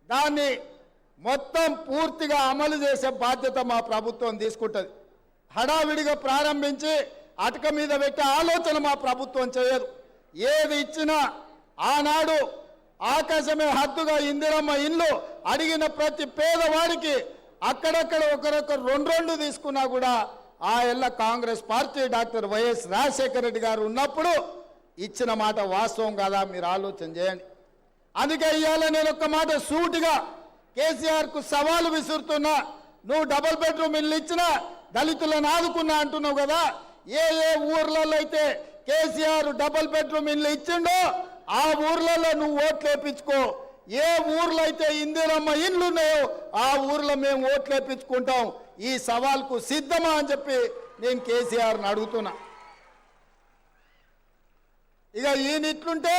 దాన్ని మొత్తం పూర్తిగా అమలు చేసే బాధ్యత మా ప్రభుత్వం తీసుకుంటుంది. హడావిడిగా ప్రారంభించి అటక మీద పెట్టే ఆలోచన మా ప్రభుత్వం చేయదు. ఏది ఇచ్చినా ఆనాడు ఆకాశమే హద్దుగా ఇందిరమ్మ ఇల్లు అడిగిన ప్రతి పేదవాడికి అక్కడక్కడ ఒకరొకరు రెండు తీసుకున్నా కూడా ఆ ఎల్ల Congress party doctor YS Rajasekhara Reddy గారు ఉన్నప్పుడు ఇచ్చిన మాట వాస్తవం కాదా మీరు ఆలోచన చేయండి. అందుకే ఇవాళ నేను ఒక్క మాట సూటిగా కేసీఆర్కు సవాలు విసురుతున్నా. నువ్వు డబుల్ బెడ్రూమ్ ఇల్లు ఇచ్చినా దళితులను ఆదుకున్నా అంటున్నావు కదా. ఏ ఊర్లలో అయితే కేసీఆర్ డబుల్ బెడ్రూమ్ ఇల్లు ఇచ్చిండో ఆ ఊర్లలో నువ్వు ఓట్లు వేయించుకో. ఏ ఊర్లో అయితే ఇందిరమ్మ ఇండ్లు ఉన్నాయో ఆ ఊర్లో మేము ఓట్లు వేయించుకుంటాం. ఈ సవాల్కు సిద్ధమా అని చెప్పి నేను కేసీఆర్ని అడుగుతున్నా. ఇక ఈయన ఇట్లుంటే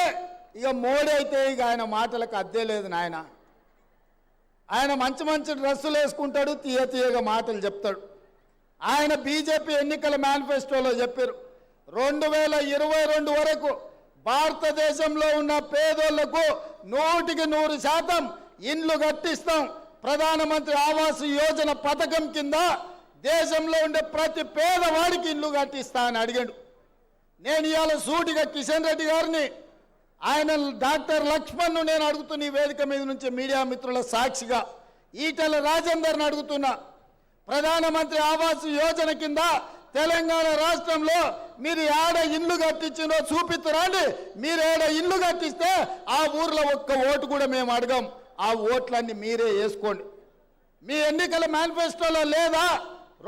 ఇక మోడీ అయితే ఇక ఆయన మాటలకు అద్దే లేదు నాయన. ఆయన మంచి మంచి డ్రెస్సులు వేసుకుంటాడు, తీయగా మాటలు చెప్తాడు. ఆయన బీజేపీ ఎన్నికల మేనిఫెస్టోలో చెప్పారు 2022 వరకు భారతదేశంలో ఉన్న పేదోళ్లకు 100% ఇండ్లు కట్టిస్తాం. ప్రధానమంత్రి ఆవాస్ యోజన పథకం కింద దేశంలో ఉండే ప్రతి పేదవాడికి ఇల్లు కట్టిస్తా అని అడిగాడు. నేను ఇవాళ సూటిగా కిషన్ రెడ్డి గారిని, ఆయన డాక్టర్ లక్ష్మణ్ను నేను అడుగుతున్న ఈ వేదిక మీద నుంచి మీడియా మిత్రుల సాక్షిగా ఈటెల రాజేందర్ని అడుగుతున్నా. ప్రధానమంత్రి ఆవాస్ యోజన కింద తెలంగాణ రాష్ట్రంలో మీరు ఏడ ఇల్లు కట్టించినో చూపిస్తురండి. మీరు ఏడ ఇల్లు కట్టిస్తే ఆ ఊర్లో ఒక్క ఓటు కూడా మేము అడగం. ఆ ఓట్లన్నీ మీరే వేసుకోండి. మీ ఎన్నికల మేనిఫెస్టోలో లేదా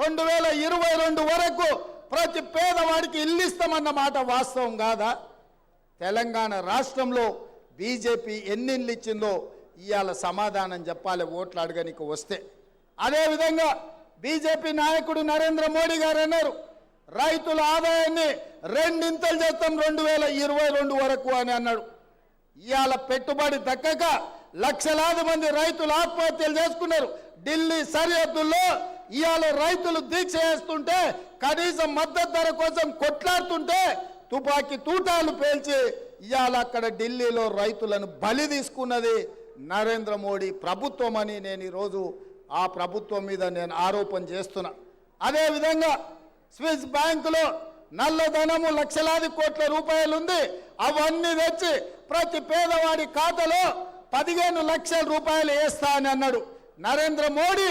2022 వరకు ప్రతి పేదవాడికి ఇల్లు ఇస్తామన్న మాట వాస్తవం కాదా? తెలంగాణ రాష్ట్రంలో బీజేపీ ఎన్ని ఇల్లు ఇచ్చిందో ఇవాళ సమాధానం చెప్పాలి ఓట్లు అడగనికి వస్తే. అదేవిధంగా బీజేపీ నాయకుడు నరేంద్ర మోడీ గారు అన్నారు రైతుల ఆదాయాన్ని 2 చేస్తాం 2022 వరకు అని అన్నాడు. ఇవాళ పెట్టుబడి దక్కక లక్షలాది మంది రైతులు ఆత్మహత్యలు చేసుకున్నారు. ఢిల్లీ సరిహద్దుల్లో ఇవాళ రైతులు దీక్ష చేస్తుంటే, కనీసం మద్దతు ధర కోసం కొట్లాడుతుంటే తుపాకీ తూటాలు పేల్చి ఇవాళ అక్కడ ఢిల్లీలో రైతులను బలి తీసుకున్నది నరేంద్ర మోడీ ప్రభుత్వం అని నేను ఈరోజు ఆ ప్రభుత్వం మీద నేను ఆరోపణ చేస్తున్నా. అదేవిధంగా స్విస్ బ్యాంకులో నల్లధనము లక్షలాది కోట్ల రూపాయలు ఉంది. అవన్నీ తెచ్చి ప్రతి పేదవాడి ఖాతాలో 15 లక్షల రూపాయలు వేస్తా అని అన్నాడు నరేంద్ర మోడీ.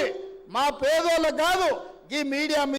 మా పేదోళ్ళకు కాదు, ఈ మీడియా